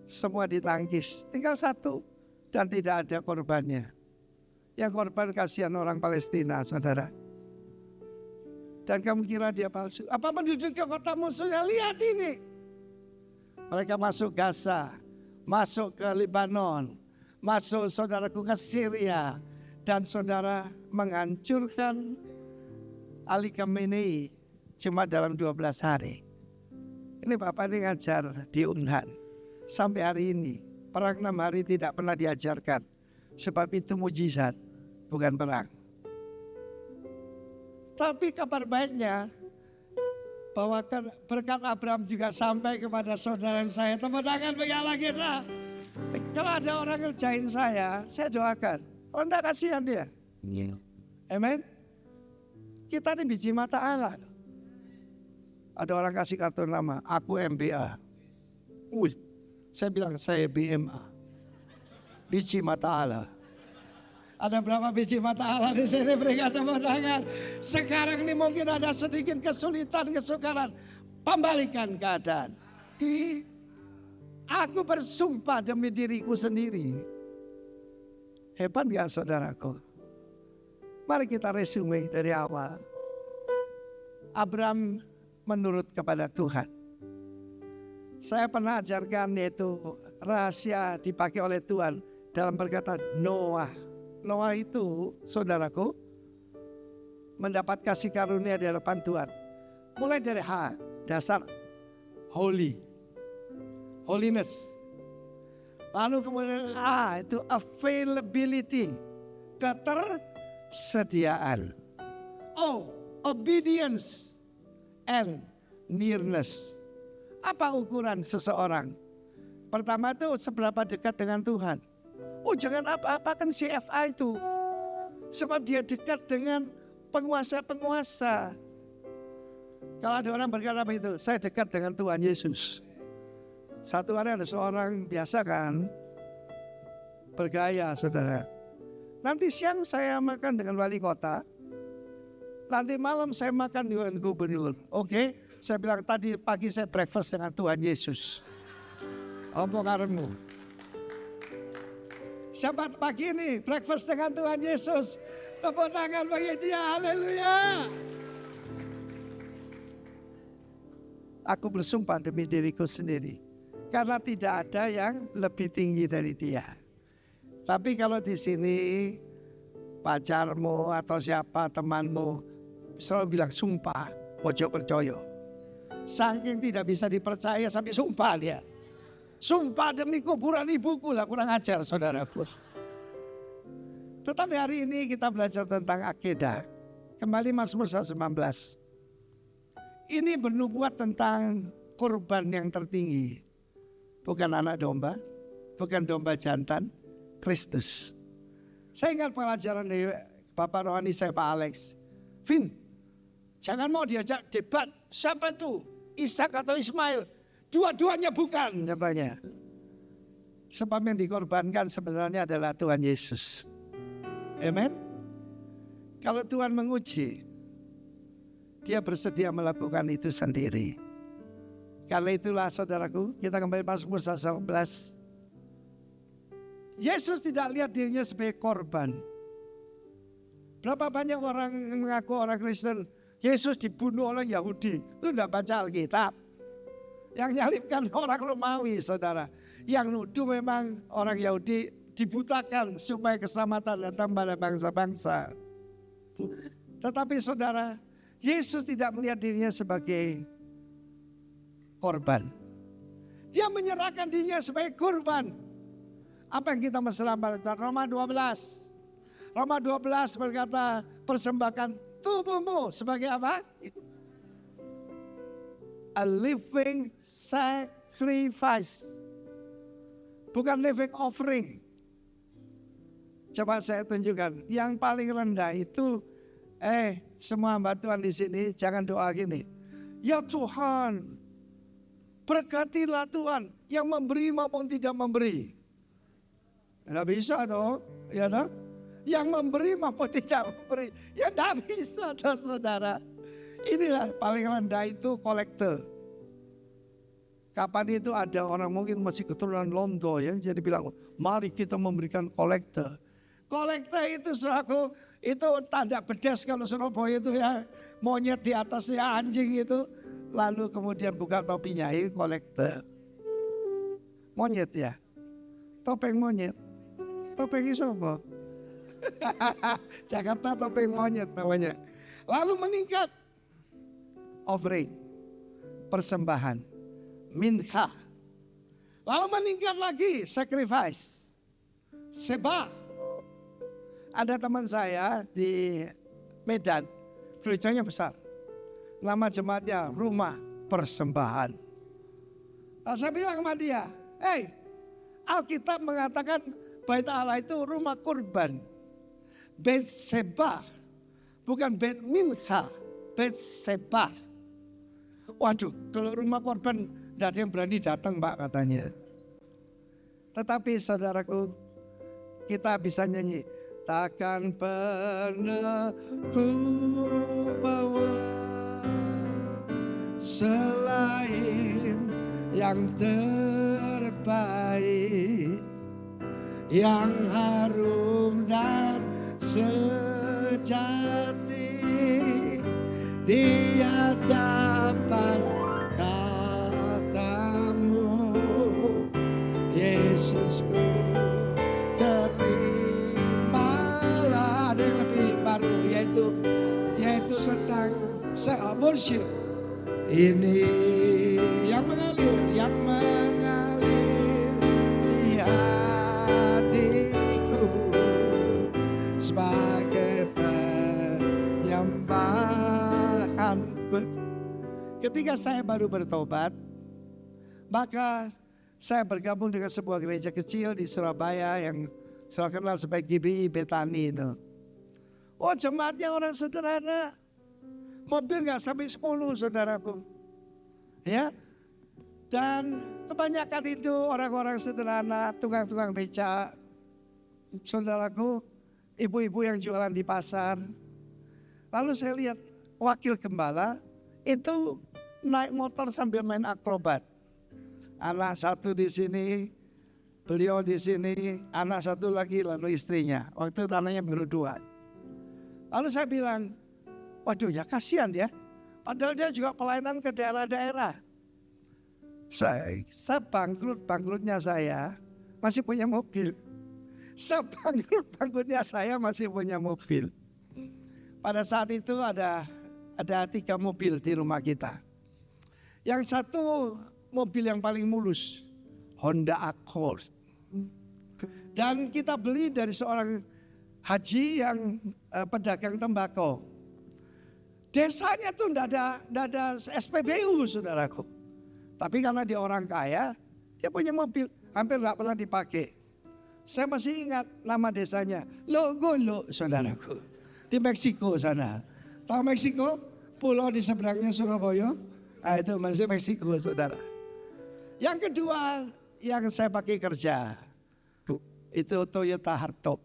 semua ditangkis. Tinggal satu dan tidak ada korbannya. Yang korban kasihan orang Palestina, saudara. Dan kamu kira dia palsu? Apa menduduki kota musuhnya? Lihat ini. Mereka masuk Gaza, masuk ke Lebanon, masuk saudaraku ke Syria, dan saudara menghancurkan Ali Khamenei cuma dalam 12 hari. Ini Bapak ini ngajar di Unhan. Sampai hari ini, perang 6 hari tidak pernah diajarkan. Sebab itu mujizat, bukan perang. Tapi kabar baiknya, bahwa berkat Abraham juga sampai kepada saudara saya. Tepuk tangan bagi Allah kita. Kalau ada orang ngerjain saya doakan. Kalau enggak kasihan dia. Amen. Kita ini biji mata Allah. Ada orang kasih kartu nama, aku MBA. Saya bilang saya BMA. Biji mata Allah. Ada berapa biji mata Allah di sini? Berikan tepuk tangan. Sekarang ini mungkin ada sedikit kesulitan, kesukaran. Pembalikan keadaan. Aku bersumpah demi diriku sendiri. Hebat gak saudaraku? Mari kita resume dari awal. Abraham menurut kepada Tuhan. Saya pernah ajarkan yaitu rahasia dipakai oleh Tuhan dalam perkataan Noah. Noah itu saudaraku mendapat kasih karunia di hadapan Tuhan. Mulai dari dasar holiness. Lalu kemudian itu availability, ketersediaan. Obedience and nearness. Apa ukuran seseorang? Pertama itu seberapa dekat dengan Tuhan. Jangan apa-apakan CFA itu. Sebab dia dekat dengan penguasa-penguasa. Kalau ada orang berkata begitu, saya dekat dengan Tuhan Yesus. Satu hari ada seorang biasa kan, bergaya saudara. Nanti siang saya makan dengan wali kota. Nanti malam saya makan dengan gubernur. Oke, saya bilang tadi pagi saya breakfast dengan Tuhan Yesus. Apa karemu? Siapa pagi ini breakfast dengan Tuhan Yesus? Tepuk tangan bagi dia, haleluya. Aku bersumpah demi diriku sendiri. Karena tidak ada yang lebih tinggi dari dia. Tapi kalau di sini pacarmu atau siapa temanmu selalu bilang sumpah, ojo percaya. Saking tidak bisa dipercaya sampai sumpah dia. Sumpah demi kuburan ibuku lah, kurang ajar saudaraku. Tetapi hari ini kita belajar tentang akidah. Kembali Mazmur 119. Ini bernubuat tentang korban yang tertinggi. Bukan anak domba, bukan domba jantan, Kristus. Saya ingat pelajaran dari Bapak Rohani saya, Pak Alex. Vin, jangan mau diajak debat. Siapa itu? Ishak atau Ismail? Dua-duanya bukan, katanya. Sebab yang dikorbankan sebenarnya adalah Tuhan Yesus. Amen. Kalau Tuhan menguji, Dia bersedia melakukan itu sendiri. Karena itulah saudaraku, kita kembali Mazmur 119. Yesus tidak lihat dirinya sebagai korban. Berapa banyak orang yang mengaku orang Kristen, Yesus dibunuh oleh Yahudi. Lu tidak baca Alkitab. Yang nyalibkan orang Romawi, saudara. Yang nuduh memang orang Yahudi dibutakan supaya keselamatan datang pada bangsa-bangsa. Tetapi saudara, Yesus tidak melihat dirinya sebagai korban. Dia menyerahkan dirinya sebagai korban. Apa yang kita mesra pada Tuhan? Roma 12. Roma 12 berkata, persembahkan tubuhmu sebagai apa? A living sacrifice. Bukan living offering. Coba saya tunjukkan. Yang paling rendah itu, semua hamba Tuhan di sini jangan doa gini. Ya Tuhan, berkatilah Tuhan yang memberi maupun tidak memberi. Tidak bisa dong, ya dong. Yang memberi maupun tidak memberi, ya tidak bisa dong, saudara. Inilah paling rendah itu kolektor. Kapan itu ada orang mungkin masih keturunan Londo ya, jadi bilang, mari kita memberikan kolektor. Kolektor itu saudaraku, itu tanda bedas kalau Surabaya itu ya, monyet di atasnya anjing itu, lalu kemudian buka topinya, ini kolektor. Monyet ya, topeng monyet, topeng siapa? Jakarta topeng monyet namanya. Lalu meningkat, offering, persembahan, minha. Lalu meningkat lagi, sacrifice, sembah. Ada teman saya di Medan, gerejanya besar. Nama jemaatnya Rumah Persembahan. Nah, saya bilang sama dia, Alkitab mengatakan Bait Allah itu rumah kurban. Bait sebah, bukan bait minha, bait sebah. Waduh, kalau rumah korban tidak ada yang berani datang, Pak, katanya. Tetapi saudaraku, kita bisa nyanyi. Takkan pernah ku bawa selain yang terbaik, yang harum dan sejati di hadapan katamu, Yesusku. Terimalah. Ada yang lebih baru, yaitu tentang worship. Ini yang mengalir di hatiku sebagai penyembahan. Ketika saya baru bertobat, maka saya bergabung dengan sebuah gereja kecil di Surabaya yang saya kenal sebagai GBI Betani itu. Oh, jemaatnya orang sederhana. Mobil nggak sampai 10, saudaraku. Ya. Dan kebanyakan itu orang-orang sederhana, tukang-tukang beca. Saudaraku, ibu-ibu yang jualan di pasar. Lalu saya lihat wakil gembala itu naik motor sambil main akrobat. Anak satu di sini, beliau di sini, anak satu lagi, lalu istrinya. Waktu itu anaknya baru 2. Lalu saya bilang, waduh ya kasihan ya. Padahal dia juga pelayanan ke daerah-daerah. Saya bangkrutnya saya masih punya mobil. Bangkrutnya saya masih punya mobil. Pada saat itu ada 3 mobil di rumah kita. Yang satu mobil yang paling mulus, Honda Accord. Dan kita beli dari seorang haji yang pedagang tembakau. Desanya tuh enggak ada SPBU, saudaraku. Tapi karena dia orang kaya, dia punya mobil, hampir enggak pernah dipakai. Saya masih ingat nama desanya, Logolo, saudaraku. Di Meksiko sana. Tahu Meksiko? Pulau di seberangnya Surabaya. Nah, itu masih Meksiko, saudara. Yang kedua yang saya pakai kerja, itu Toyota Hardtop.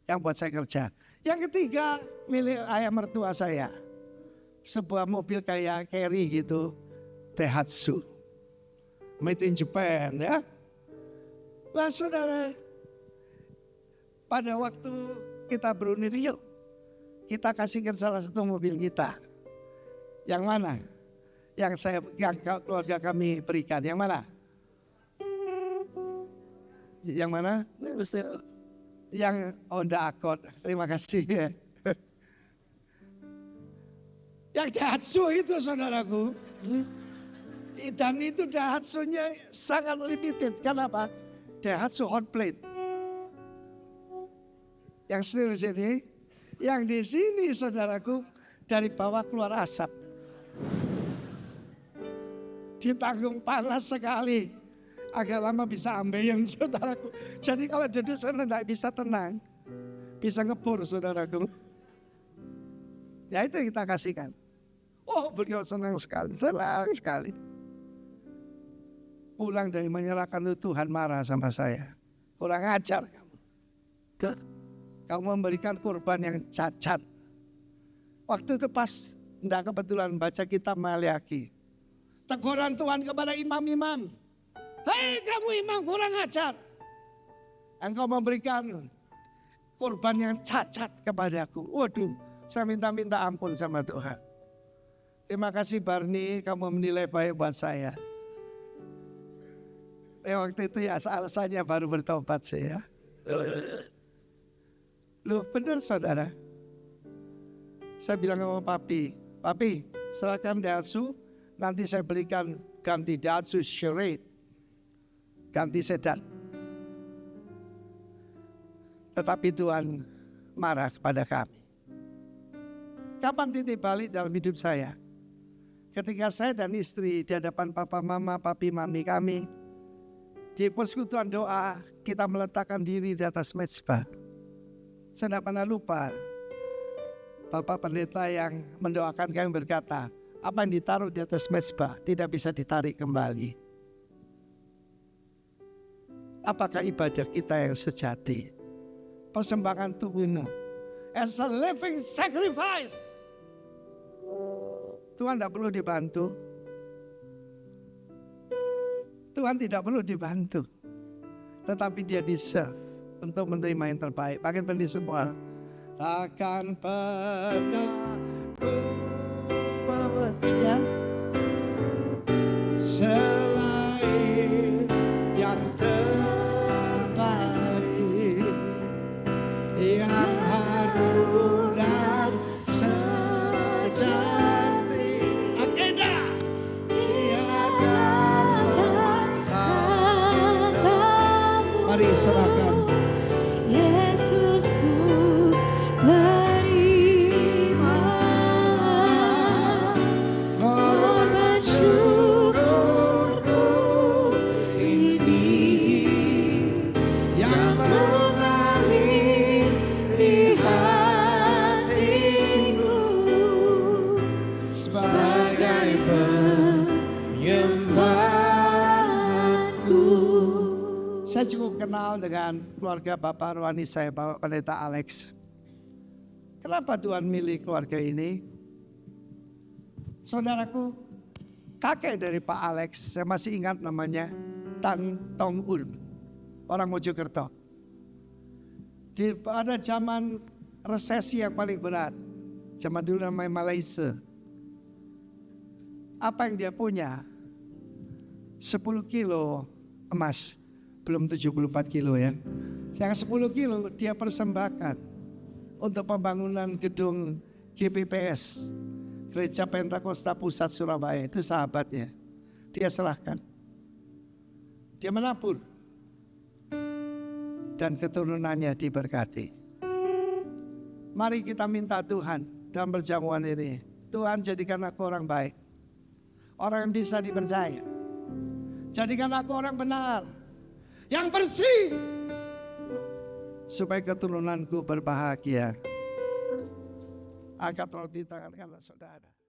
Yang buat saya kerja. Yang ketiga milik ayah mertua saya. Sebuah mobil kayak Carry gitu. Daihatsu. Made in Japan ya. Lah saudara, pada waktu kita berunding, yuk kita kasihkan salah satu mobil kita. Yang mana? Yang keluarga kami berikan. Yang mana? Yang mana? Yang Honda Accord. Terima kasih. Yang Daihatsu itu, saudaraku. Dan itu Daihatsu-nya sangat limited. Kenapa? Daihatsu hot plate. Yang sini, yang di sini, saudaraku, dari bawah keluar asap. Ditanggung panas sekali. Agak lama bisa ambeien, saudaraku. Jadi kalau duduk sana tidak bisa tenang. Bisa ngebor, saudaraku. Ya itu kita kasihkan. Oh, beliau senang sekali. Pulang dari menyerahkan itu Tuhan marah sama saya. Kurang ajar kamu. Kamu memberikan korban yang cacat. Waktu itu pas tidak kebetulan baca kitab Maleakhi. Teguran Tuhan kepada imam-imam. Hei kamu imam kurang ajar. Engkau memberikan korban yang cacat kepadaku. Waduh, saya minta ampun sama Tuhan. Terima kasih Barney, kamu menilai baik buat saya. Waktu itu ya alasannya baru bertobat saya. Loh benar saudara. Saya bilang sama Papi serahkan Daihatsu, nanti saya belikan ganti Daihatsu Charade, ganti sedan. Tetapi Tuhan marah kepada kami. Kapan titik balik dalam hidup saya? Ketika saya dan istri di hadapan papa, mama, papi, mami kami, di persekutuan doa, kita meletakkan diri di atas mezbah. Saya tidak pernah lupa, Bapak Pendeta yang mendoakan kami berkata, apa yang ditaruh di atas mezbah tidak bisa ditarik kembali. Apakah ibadah kita yang sejati? Persembahan tubuhmu as a living sacrifice. Tuhan tidak perlu dibantu. Tuhan tidak perlu dibantu. Tetapi dia deserve untuk menerima yang terbaik. Makin pendek semua. Takkan pernah ku ya, selain yang terbaik, yang harum dan sejati. Agenda tiada katamu. Mari serahkan. Yesusku terima korban syukurku ini yang mengalir di hatiku sebagai penyembahanku. Saya cukup kenal dengan keluarga Bapak rohani saya, Bapak Pendeta Alex. Kenapa Tuhan milih keluarga ini? Saudaraku, kakek dari Pak Alex, saya masih ingat namanya Tan Tong Un, orang Mojokerto. Pada zaman resesi yang paling berat, zaman dulu namanya Malaysia. Apa yang dia punya? 10 kilo emas. Belum 74 kilo ya. Yang 10 kilo dia persembahkan untuk pembangunan gedung GPPS, Gereja Pentakosta Pusat Surabaya. Itu sahabatnya. Dia serahkan. Dia menabur. Dan keturunannya diberkati. Mari kita minta Tuhan dalam perjamuan ini. Tuhan, jadikan aku orang baik, orang yang bisa dipercaya. Jadikan aku orang benar, yang bersih, supaya keturunanku berbahagia. Angkat roti tangan kanan saudara.